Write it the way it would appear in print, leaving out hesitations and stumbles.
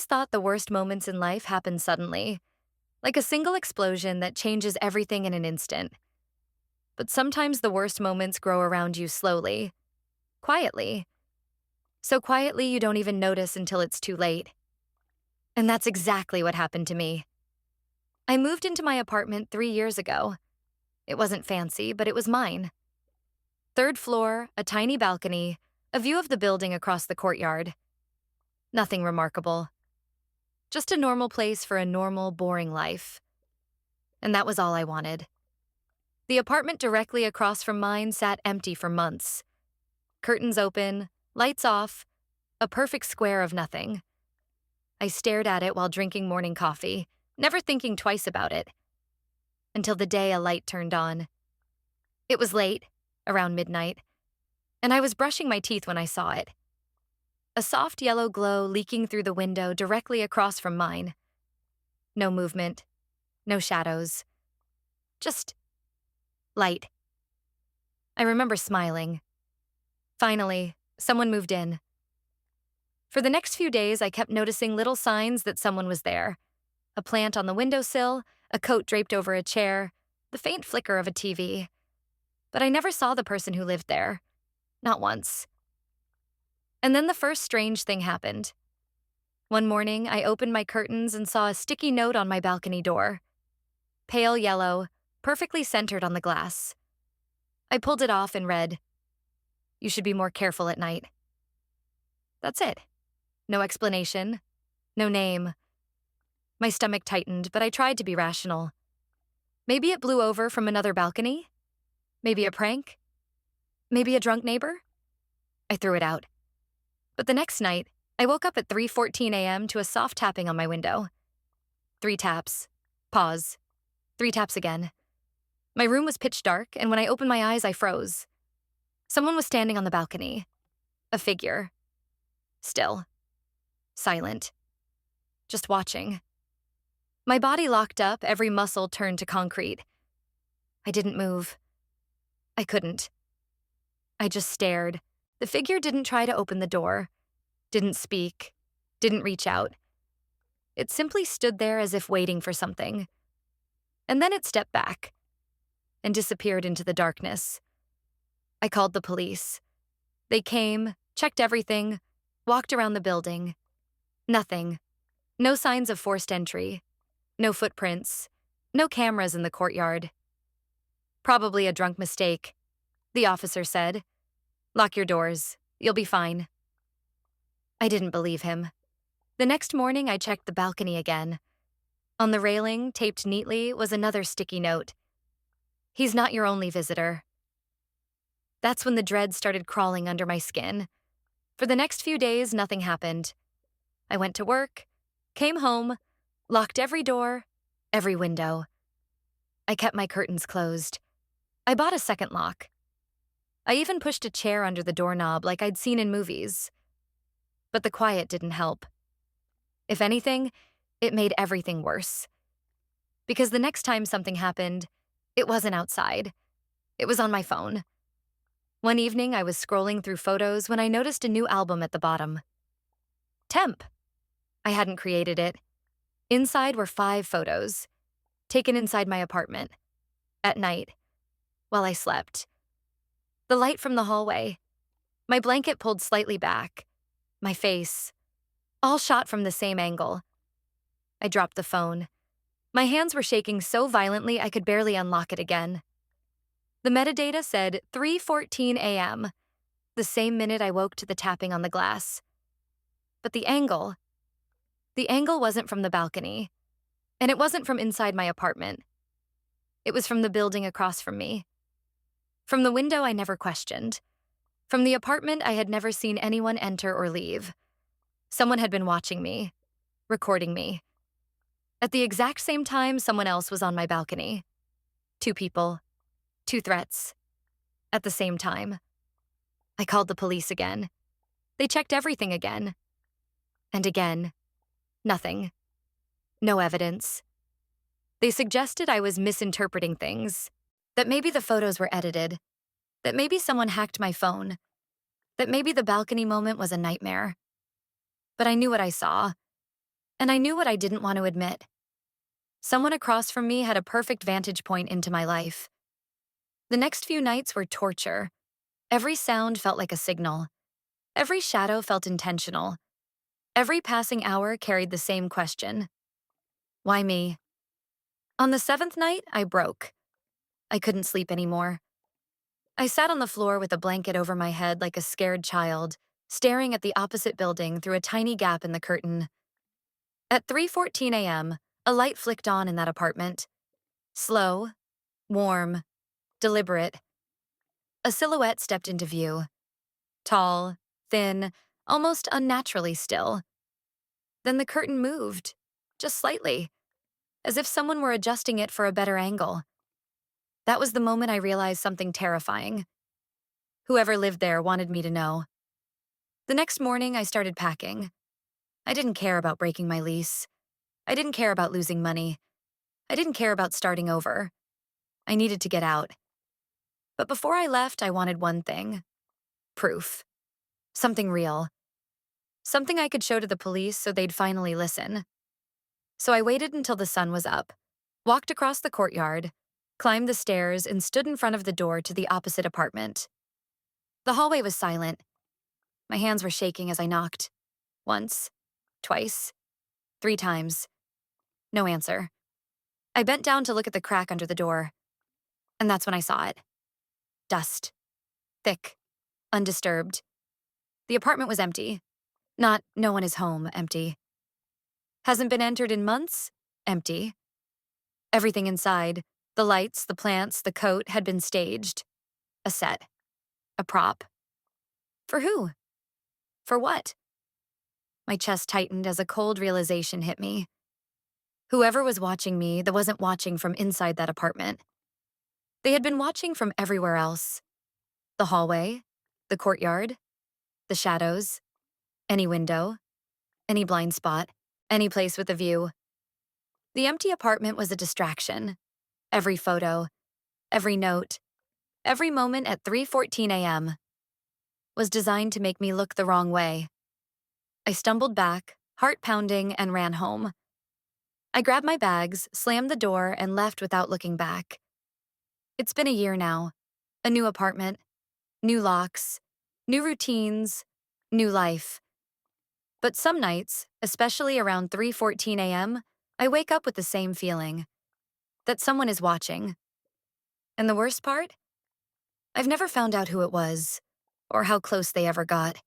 always thought the worst moments in life happen suddenly, like a single explosion that changes everything in an instant. But sometimes the worst moments grow around you slowly, quietly. So quietly you don't even notice until it's too late. And that's exactly what happened to me. I moved into my apartment 3 years ago. It wasn't fancy, but it was mine. Third floor, a tiny balcony, a view of the building across the courtyard. Nothing remarkable. Just a normal place for a normal, boring life. And that was all I wanted. The apartment directly across from mine sat empty for months. Curtains open, lights off, a perfect square of nothing. I stared at it while drinking morning coffee, never thinking twice about it. Until the day a light turned on. It was late, around midnight, and I was brushing my teeth when I saw it. A soft yellow glow leaking through the window directly across from mine. No movement, no shadows. Just light. I remember smiling. Finally, someone moved in. For the next few days, I kept noticing little signs that someone was there. A plant on the windowsill, a coat draped over a chair, the faint flicker of a TV. But I never saw the person who lived there. Not once. And then the first strange thing happened. One morning, I opened my curtains and saw a sticky note on my balcony door. Pale yellow, perfectly centered on the glass. I pulled it off and read, "You should be more careful at night." That's it. No explanation. No name. My stomach tightened, but I tried to be rational. Maybe it blew over from another balcony? Maybe a prank? Maybe a drunk neighbor? I threw it out. But the next night, I woke up at 3:14 a.m. to a soft tapping on my window. 3 taps. Pause. 3 taps again. My room was pitch dark, and when I opened my eyes, I froze. Someone was standing on the balcony. A figure. Still. Silent. Just watching. My body locked up, every muscle turned to concrete. I didn't move. I couldn't. I just stared. The figure didn't try to open the door, didn't speak, didn't reach out. It simply stood there as if waiting for something. And then it stepped back and disappeared into the darkness. I called the police. They came, checked everything, walked around the building. Nothing. No signs of forced entry. No footprints. No cameras in the courtyard. Probably a drunk mistake, the officer said. Lock your doors. You'll be fine. I didn't believe him. The next morning, I checked the balcony again. On the railing, taped neatly, was another sticky note. "He's not your only visitor." That's when the dread started crawling under my skin. For the next few days, nothing happened. I went to work, came home, locked every door, every window. I kept my curtains closed. I bought a second lock. I even pushed a chair under the doorknob like I'd seen in movies. But the quiet didn't help. If anything, it made everything worse. Because the next time something happened, it wasn't outside. It was on my phone. One evening, I was scrolling through photos when I noticed a new album at the bottom. Temp. I hadn't created it. Inside were 5 photos, taken inside my apartment, at night, while I slept. The light from the hallway, my blanket pulled slightly back, my face, all shot from the same angle. I dropped the phone. My hands were shaking so violently I could barely unlock it again. The metadata said 3:14 a.m., the same minute I woke to the tapping on the glass. But the angle wasn't from the balcony, and it wasn't from inside my apartment. It was from the building across from me. From the window I never questioned. From the apartment I had never seen anyone enter or leave. Someone had been watching me, recording me. At the exact same time, someone else was on my balcony. 2 people, 2 threats. At the same time. I called the police again. They checked everything again. And again. Nothing. No evidence. They suggested I was misinterpreting things. That maybe the photos were edited. That maybe someone hacked my phone. That maybe the balcony moment was a nightmare. But I knew what I saw. And I knew what I didn't want to admit. Someone across from me had a perfect vantage point into my life. The next few nights were torture. Every sound felt like a signal. Every shadow felt intentional. Every passing hour carried the same question. Why me? On the seventh night, I broke. I couldn't sleep anymore. I sat on the floor with a blanket over my head like a scared child, staring at the opposite building through a tiny gap in the curtain. At 3:14 a.m., a light flicked on in that apartment. Slow, warm, deliberate. A silhouette stepped into view. Tall, thin, almost unnaturally still. Then the curtain moved, just slightly, as if someone were adjusting it for a better angle. That was the moment I realized something terrifying. Whoever lived there wanted me to know. The next morning, I started packing. I didn't care about breaking my lease. I didn't care about losing money. I didn't care about starting over. I needed to get out. But before I left, I wanted one thing: proof. Something real. Something I could show to the police so they'd finally listen. So I waited until the sun was up, walked across the courtyard, climbed the stairs, and stood in front of the door to the opposite apartment. The hallway was silent. My hands were shaking as I knocked. Once, twice, 3 times. No answer. I bent down to look at the crack under the door, and that's when I saw it. Dust. Thick. Undisturbed. The apartment was empty. Not "no one is home" empty. Hasn't been entered in months? Empty. Everything inside, the lights, the plants, the coat, had been staged. A set. A prop. For who? For what? My chest tightened as a cold realization hit me. Whoever was watching me, that wasn't watching from inside that apartment. They had been watching from everywhere else. The hallway, the courtyard, the shadows, any window, any blind spot, any place with a view. The empty apartment was a distraction. Every photo, every note, every moment at 3:14 a.m. was designed to make me look the wrong way. I stumbled back, heart pounding, and ran home. I grabbed my bags, slammed the door, and left without looking back. It's been a year now. A new apartment, new locks, new routines, new life. But some nights, especially around 3:14 a.m., I wake up with the same feeling, that someone is watching. And the worst part? I've never found out who it was, or how close they ever got.